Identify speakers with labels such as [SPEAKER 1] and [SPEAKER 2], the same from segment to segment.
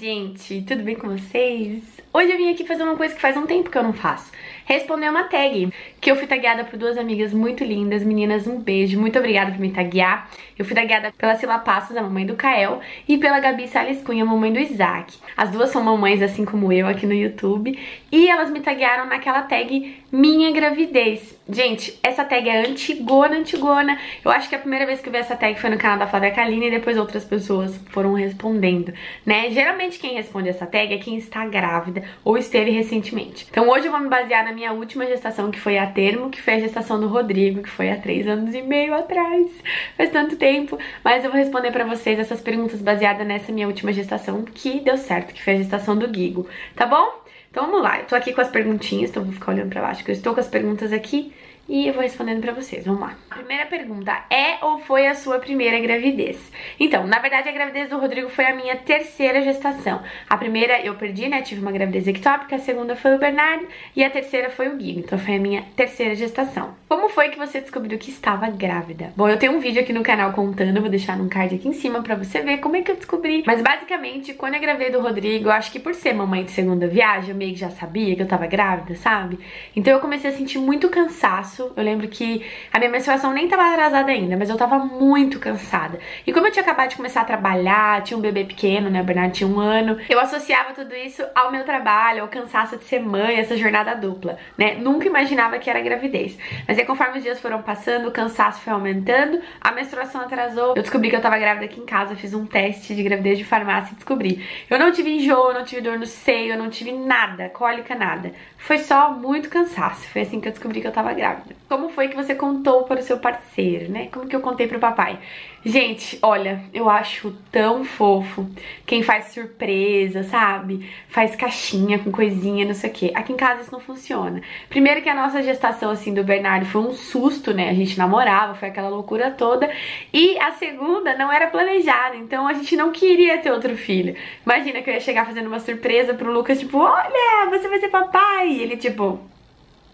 [SPEAKER 1] gente, tudo bem com vocês? Hoje eu vim aqui fazer uma coisa que faz um tempo que eu não faço. Responder uma tag, que eu fui tagueada por duas amigas muito lindas. Meninas, um beijo, muito obrigada por me taguear. Eu fui tagueada pela Sila Passos, a mamãe do Kael, e pela Gabi Salles Cunha, a mamãe do Isaac. As duas são mamães, assim como eu, aqui no YouTube. E elas me taguearam naquela tag Minha Gravidez. Gente, essa tag é antigona. Eu acho que a primeira vez que eu vi essa tag foi no canal da Flávia Kalina e depois outras pessoas foram respondendo, né? Geralmente quem responde essa tag é quem está grávida ou esteve recentemente. Então hoje eu vou me basear na minha última gestação, que foi a termo, que foi a gestação do Rodrigo, que foi há 3 anos e meio atrás. Faz tanto tempo. Mas eu vou responder pra vocês essas perguntas baseadas nessa minha última gestação, que deu certo, que foi a gestação do Guigo, tá bom? Então vamos lá, eu tô aqui com as perguntinhas, então eu vou ficar olhando pra baixo, que eu estou com as perguntas aqui e eu vou respondendo pra vocês, vamos lá. A primeira pergunta, é ou foi a sua primeira gravidez? Então, na verdade a gravidez do Rodrigo foi a minha terceira gestação. A primeira eu perdi, né, tive uma gravidez ectópica, a segunda foi o Bernardo e a terceira foi o Guigo, então foi a minha terceira gestação. Como foi que você descobriu que estava grávida? Bom, eu tenho um vídeo aqui no canal contando, eu vou deixar num card aqui em cima pra você ver como é que eu descobri. Mas basicamente, quando eu gravei do Rodrigo, eu acho que por ser mamãe de segunda viagem, eu meio que já sabia que eu tava grávida, sabe? Então eu comecei a sentir muito cansaço. Eu lembro que a minha menstruação nem tava atrasada ainda, mas eu tava muito cansada. E como eu tinha acabado de começar a trabalhar, tinha um bebê pequeno, né, o Bernardo tinha 1 ano, eu associava tudo isso ao meu trabalho, ao cansaço de ser mãe, essa jornada dupla, né? Nunca imaginava que era gravidez. Mas aí conforme os dias foram passando, o cansaço foi aumentando, a menstruação atrasou, eu descobri que eu tava grávida aqui em casa, fiz um teste de gravidez de farmácia e descobri. Eu não tive enjoo, eu não tive dor no seio, eu não tive nada, cólica, nada. Foi só muito cansaço, foi assim que eu descobri que eu tava grávida. Como foi que você contou para o seu parceiro, né? Como que eu contei pro papai? Gente, olha, eu acho tão fofo quem faz surpresa, sabe? Faz caixinha com coisinha, não sei o quê. Aqui em casa isso não funciona. Primeiro que a nossa gestação, assim, do Bernardo foi um susto, né? A gente namorava, foi aquela loucura toda. E a segunda não era planejada, então a gente não queria ter outro filho. Imagina que eu ia chegar fazendo uma surpresa pro Lucas, tipo, olha, você vai ser papai. E ele, tipo,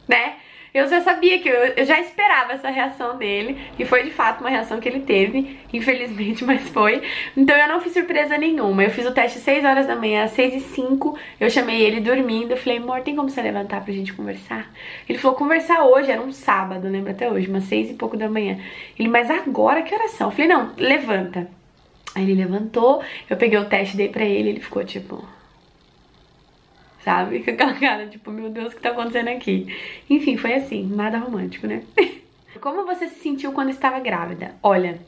[SPEAKER 1] né? Eu já sabia que eu já esperava essa reação dele. E foi de fato uma reação que ele teve, infelizmente, mas foi. Então eu não fiz surpresa nenhuma. Eu fiz o teste às 6 horas da manhã, às 6h05. Eu chamei ele dormindo. Eu falei, amor, tem como você levantar pra gente conversar? Ele falou, conversar hoje, era um sábado, lembro até hoje, umas 6 e pouco da manhã. Ele, mas agora que oração? Eu falei, não, levanta. Aí ele levantou, eu peguei o teste, dei pra ele, ele ficou tipo... sabe? Com aquela cara, tipo, meu Deus, o que tá acontecendo aqui? Enfim, foi assim, nada romântico, né? Como você se sentiu quando estava grávida? Olha,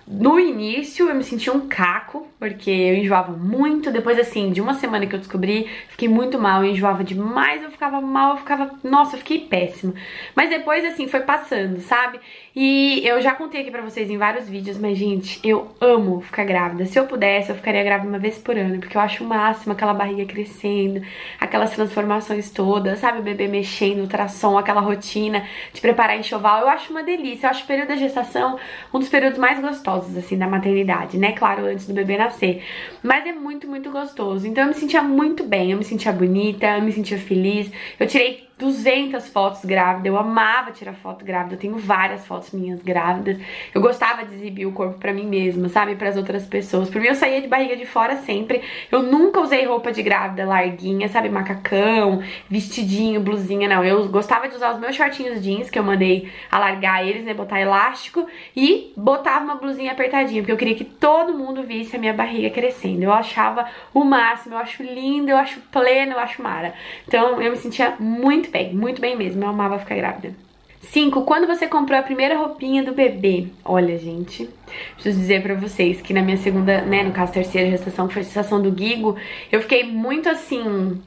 [SPEAKER 1] no início eu me senti um caco, porque eu enjoava muito. Depois, assim, de uma semana que eu descobri, fiquei muito mal, eu enjoava demais, eu ficava mal, nossa, eu fiquei péssima. Mas depois, assim, foi passando, sabe? E eu já contei aqui pra vocês em vários vídeos, mas, gente, eu amo ficar grávida. Se eu pudesse, eu ficaria grávida uma vez por ano, porque eu acho o máximo aquela barriga crescendo, aquelas transformações todas, sabe? O bebê mexendo, ultrassom, aquela rotina de preparar enxoval. Eu acho uma delícia. Eu acho o período da gestação um dos períodos mais gostosos, assim, da maternidade, né? Claro, antes do bebê nascer. Mas é muito, muito gostoso. Então eu me sentia muito bem, eu me sentia bonita, eu me sentia feliz. Eu tirei 200 fotos grávida, eu amava tirar foto grávida, eu tenho várias fotos minhas grávidas. Eu gostava de exibir o corpo pra mim mesma, sabe, pras outras pessoas. Por mim eu saía de barriga de fora sempre. Eu nunca usei roupa de grávida larguinha, sabe, macacão, vestidinho, blusinha, não. Eu gostava de usar os meus shortinhos jeans, que eu mandei alargar eles, né, botar elástico, e botava uma blusinha apertadinha, porque eu queria que todo mundo visse a minha barriga crescendo. Eu achava o máximo, eu acho lindo, eu acho pleno, eu acho mara. Então eu me sentia muito bem mesmo, eu amava ficar grávida. 5. Quando você comprou a primeira roupinha do bebê? Olha, gente, preciso dizer pra vocês que na minha segunda, né, no caso terceira gestação, que foi a gestação do Guigo, eu fiquei muito assim,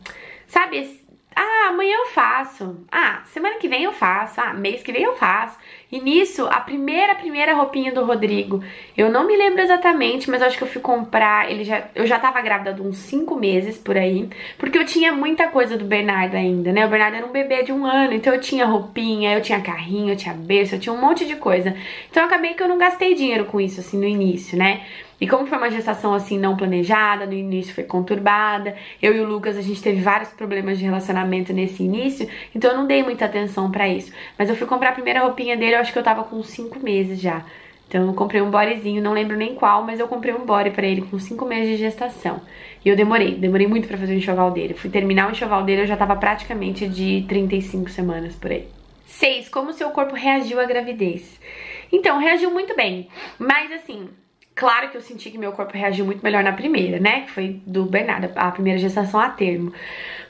[SPEAKER 1] sabe, ah, amanhã eu faço, ah, semana que vem eu faço, ah, mês que vem eu faço. E nisso, a primeira roupinha do Rodrigo, eu não me lembro exatamente, mas eu acho que eu fui comprar, eu já tava grávida de uns 5 meses por aí, porque eu tinha muita coisa do Bernardo ainda, né? O Bernardo era um bebê de 1 ano, então eu tinha roupinha, eu tinha carrinho, eu tinha berço, eu tinha um monte de coisa. Então acabei que eu não gastei dinheiro com isso, assim, no início, né? E como foi uma gestação assim não planejada, no início foi conturbada, eu e o Lucas a gente teve vários problemas de relacionamento nesse início, então eu não dei muita atenção pra isso. Mas eu fui comprar a primeira roupinha dele, eu acho que eu tava com 5 meses já. Então eu comprei um bodyzinho, não lembro nem qual, mas eu comprei um body pra ele com 5 meses de gestação. E eu demorei muito pra fazer o enxoval dele. Fui terminar o enxoval dele, eu já tava praticamente de 35 semanas por aí. 6. Como seu corpo reagiu à gravidez? Então, reagiu muito bem, mas assim, claro que eu senti que meu corpo reagiu muito melhor na primeira, né? Que foi do Bernardo, a primeira gestação a termo.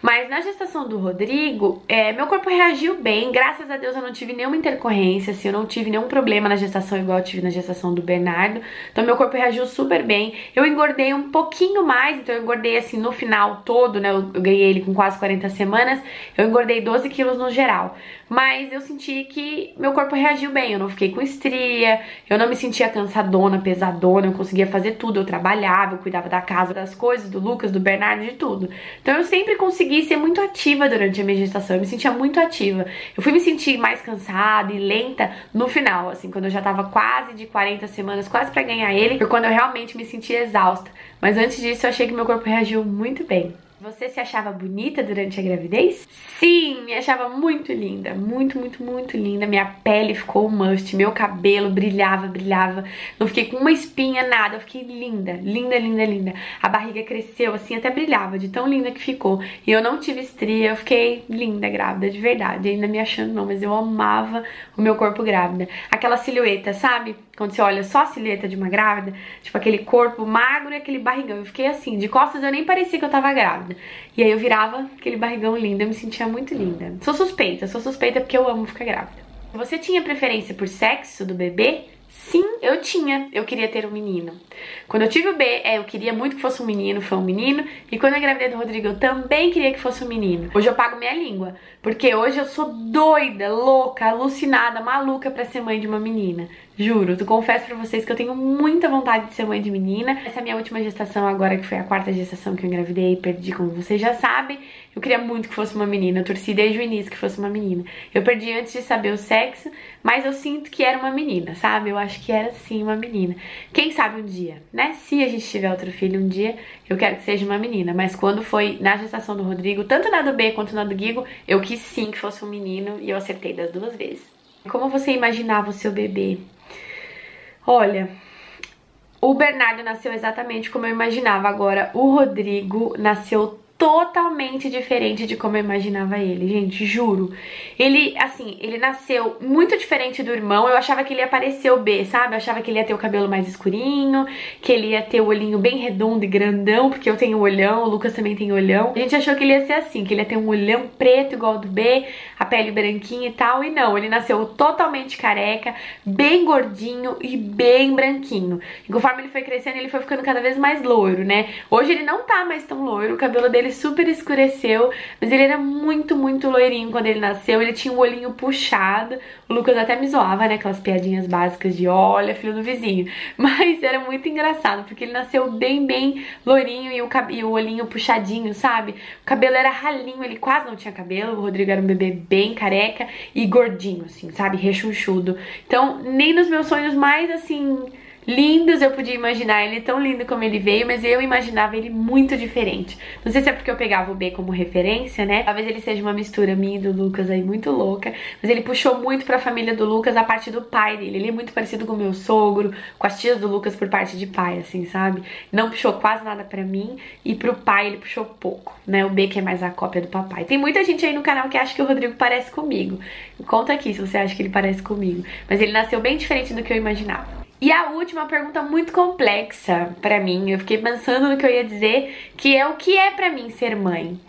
[SPEAKER 1] Mas na gestação do Rodrigo, meu corpo reagiu bem. Graças a Deus eu não tive nenhuma intercorrência, assim, eu não tive nenhum problema na gestação igual eu tive na gestação do Bernardo. Então meu corpo reagiu super bem. Eu engordei um pouquinho mais, então eu engordei assim no final todo, né? Eu ganhei ele com quase 40 semanas. Eu engordei 12 quilos no geral. Mas eu senti que meu corpo reagiu bem. Eu não fiquei com estria, eu não me sentia cansadona, pesadona. Eu conseguia fazer tudo, eu trabalhava, eu cuidava da casa, das coisas, do Lucas, do Bernardo, de tudo. Então eu sempre consegui ser muito ativa durante a minha gestação, eu me sentia muito ativa. Eu fui me sentir mais cansada e lenta no final, assim, quando eu já tava quase de 40 semanas, quase pra ganhar ele, foi quando eu realmente me sentia exausta. Mas antes disso eu achei que meu corpo reagiu muito bem. Você se achava bonita durante a gravidez? Sim, me achava muito linda, muito, muito, muito linda. Minha pele ficou must, meu cabelo brilhava, brilhava. Não fiquei com uma espinha, nada, eu fiquei linda, linda, linda, linda. A barriga cresceu assim, até brilhava, de tão linda que ficou. E eu não tive estria, eu fiquei linda, grávida, de verdade. Ainda me achando não, mas eu amava o meu corpo grávida. Aquela silhueta, sabe? Quando você olha só a silhueta de uma grávida, tipo aquele corpo magro e aquele barrigão. Eu fiquei assim, de costas eu nem parecia que eu tava grávida. E aí eu virava aquele barrigão lindo, eu me sentia muito linda. Sou suspeita porque eu amo ficar grávida. Você tinha preferência por sexo do bebê? Sim, eu tinha. Eu queria ter um menino. Quando eu tive o B, eu queria muito que fosse um menino, foi um menino. E quando eu engravidei do Rodrigo, eu também queria que fosse um menino. Hoje eu pago minha língua, porque hoje eu sou doida, louca, alucinada, maluca pra ser mãe de uma menina. Juro, eu confesso pra vocês que eu tenho muita vontade de ser mãe de menina. Essa é a minha última gestação agora, que foi a 4ª gestação que eu engravidei e perdi, como vocês já sabem. Eu queria muito que fosse uma menina, eu torci desde o início que fosse uma menina. Eu perdi antes de saber o sexo, mas eu sinto que era uma menina, sabe? Eu acho que era sim uma menina. Quem sabe um dia, né? Se a gente tiver outro filho um dia, eu quero que seja uma menina. Mas quando foi na gestação do Rodrigo, tanto na do B quanto na do Guigo, eu quis sim que fosse um menino e eu acertei das duas vezes. Como você imaginava o seu bebê? Olha, o Bernardo nasceu exatamente como eu imaginava. Agora, o Rodrigo nasceu totalmente diferente de como eu imaginava ele, gente, juro. Ele, assim, ele nasceu muito diferente do irmão. Eu achava que ele ia parecer o B, sabe? Eu achava que ele ia ter o cabelo mais escurinho, que ele ia ter o olhinho bem redondo e grandão, porque eu tenho olhão, o Lucas também tem olhão. A gente achou que ele ia ser assim, que ele ia ter um olhão preto igual ao do B, a pele branquinha e tal, e não, ele nasceu totalmente careca, bem gordinho e bem branquinho. E conforme ele foi crescendo, ele foi ficando cada vez mais loiro, né? Hoje ele não tá mais tão loiro, o cabelo dele super escureceu, mas ele era muito, muito loirinho quando ele nasceu. Ele tinha um olhinho puxado. O Lucas até me zoava, né? Aquelas piadinhas básicas de olha, filho do vizinho. Mas era muito engraçado, porque ele nasceu bem, bem loirinho e o olhinho puxadinho, sabe? O cabelo era ralinho, ele quase não tinha cabelo. O Rodrigo era um bebê bem careca e gordinho, assim, sabe? Rechonchudo. Então, nem nos meus sonhos mais, assim, lindos eu podia imaginar ele tão lindo como ele veio, mas eu imaginava ele muito diferente. Não sei se é porque eu pegava o B como referência, né? Talvez ele seja uma mistura minha e do Lucas aí muito louca, mas ele puxou muito pra família do Lucas a parte do pai dele. Ele é muito parecido com o meu sogro, com as tias do Lucas por parte de pai, assim, sabe? Não puxou quase nada pra mim e pro pai ele puxou pouco, né? O B que é mais a cópia do papai. Tem muita gente aí no canal que acha que o Rodrigo parece comigo. Conta aqui se você acha que ele parece comigo. Mas ele nasceu bem diferente do que eu imaginava. E a última pergunta muito complexa pra mim, eu fiquei pensando no que eu ia dizer, que é o que é pra mim ser mãe.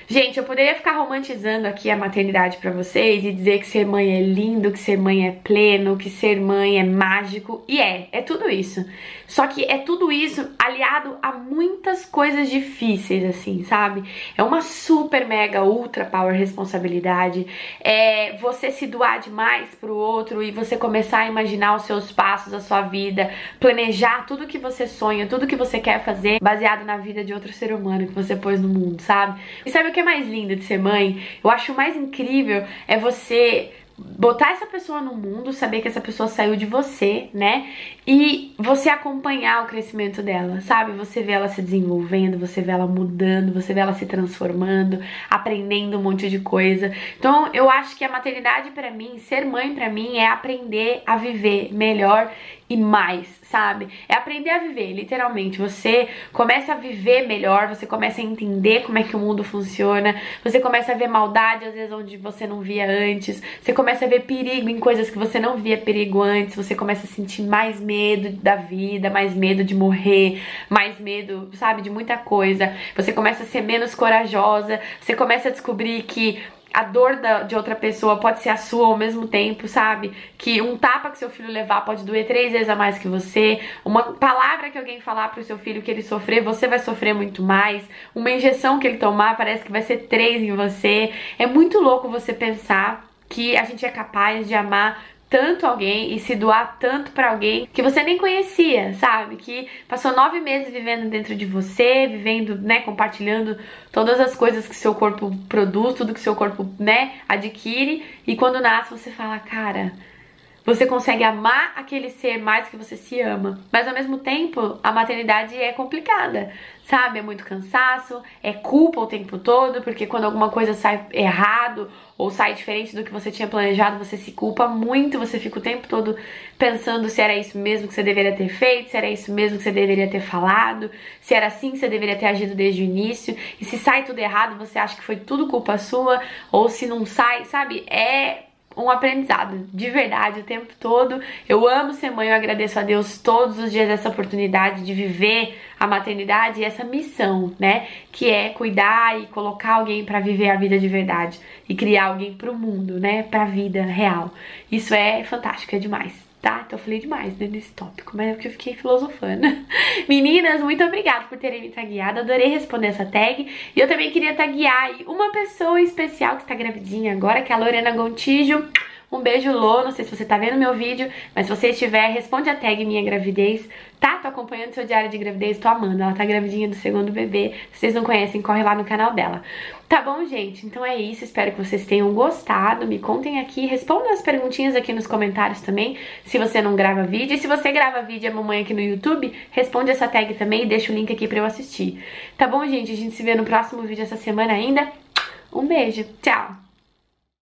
[SPEAKER 1] Gente, eu poderia ficar romantizando aqui a maternidade pra vocês e dizer que ser mãe é lindo, que ser mãe é pleno, que ser mãe é mágico. E é tudo isso. Só que é tudo isso aliado a muitas coisas difíceis, assim, sabe? É uma super, mega, ultra power responsabilidade. É você se doar demais pro outro e você começar a imaginar os seus passos, a sua vida, planejar tudo que você sonha, tudo que você quer fazer, baseado na vida de outro ser humano que você pôs no mundo, sabe? E sabe o que é mais lindo de ser mãe? Eu acho o mais incrível é você botar essa pessoa no mundo, saber que essa pessoa saiu de você, né? E você acompanhar o crescimento dela, sabe? Você vê ela se desenvolvendo, você vê ela mudando, você vê ela se transformando, aprendendo um monte de coisa. Então, eu acho que a maternidade pra mim, ser mãe pra mim é aprender a viver melhor e mais, sabe? É aprender a viver, literalmente. Você começa a viver melhor, você começa a entender como é que o mundo funciona, você começa a ver maldade às vezes onde você não via antes, você começa a ver perigo em coisas que você não via perigo antes, você começa a sentir mais medo da vida, mais medo de morrer, mais medo, sabe, de muita coisa. Você começa a ser menos corajosa, você começa a descobrir que a dor de outra pessoa pode ser a sua ao mesmo tempo, sabe? Que um tapa que seu filho levar pode doer 3 vezes a mais que você. Uma palavra que alguém falar pro seu filho que ele sofrer, você vai sofrer muito mais. Uma injeção que ele tomar parece que vai ser 3 em você. É muito louco você pensar que a gente é capaz de amar tanto alguém e se doar tanto pra alguém que você nem conhecia, sabe? Que passou 9 meses vivendo dentro de você, vivendo, né, compartilhando todas as coisas que seu corpo produz, tudo que seu corpo, né, adquire, e quando nasce você fala, cara, você consegue amar aquele ser mais que você se ama. Mas ao mesmo tempo, a maternidade é complicada, sabe? É muito cansaço, é culpa o tempo todo, porque quando alguma coisa sai errado ou sai diferente do que você tinha planejado, você se culpa muito, você fica o tempo todo pensando se era isso mesmo que você deveria ter feito, se era isso mesmo que você deveria ter falado, se era assim que você deveria ter agido desde o início, e se sai tudo errado, você acha que foi tudo culpa sua, ou se não sai, sabe? É um aprendizado, de verdade, o tempo todo. Eu amo ser mãe, eu agradeço a Deus todos os dias essa oportunidade de viver a maternidade e essa missão, né, que é cuidar e colocar alguém pra viver a vida de verdade e criar alguém pro mundo, né, pra vida real. Isso é fantástico, é demais. Tá? Então eu falei demais, né, nesse tópico, mas é porque eu fiquei filosofando. Meninas, muito obrigada por terem me tagueado, adorei responder essa tag. E eu também queria taguear aí uma pessoa especial que está gravidinha agora, que é a Lorena Gontijo. Um beijo, Lô, não sei se você tá vendo meu vídeo, mas se você estiver, responde a tag minha gravidez, tá? Tô acompanhando seu diário de gravidez, tô amando, ela tá gravidinha do 2º bebê. Se vocês não conhecem, corre lá no canal dela. Tá bom, gente? Então é isso, espero que vocês tenham gostado, me contem aqui, respondam as perguntinhas aqui nos comentários também, se você não grava vídeo. E se você grava vídeo, a mamãe aqui no YouTube, responde essa tag também e deixa o link aqui pra eu assistir. Tá bom, gente? A gente se vê no próximo vídeo essa semana ainda. Um beijo, tchau!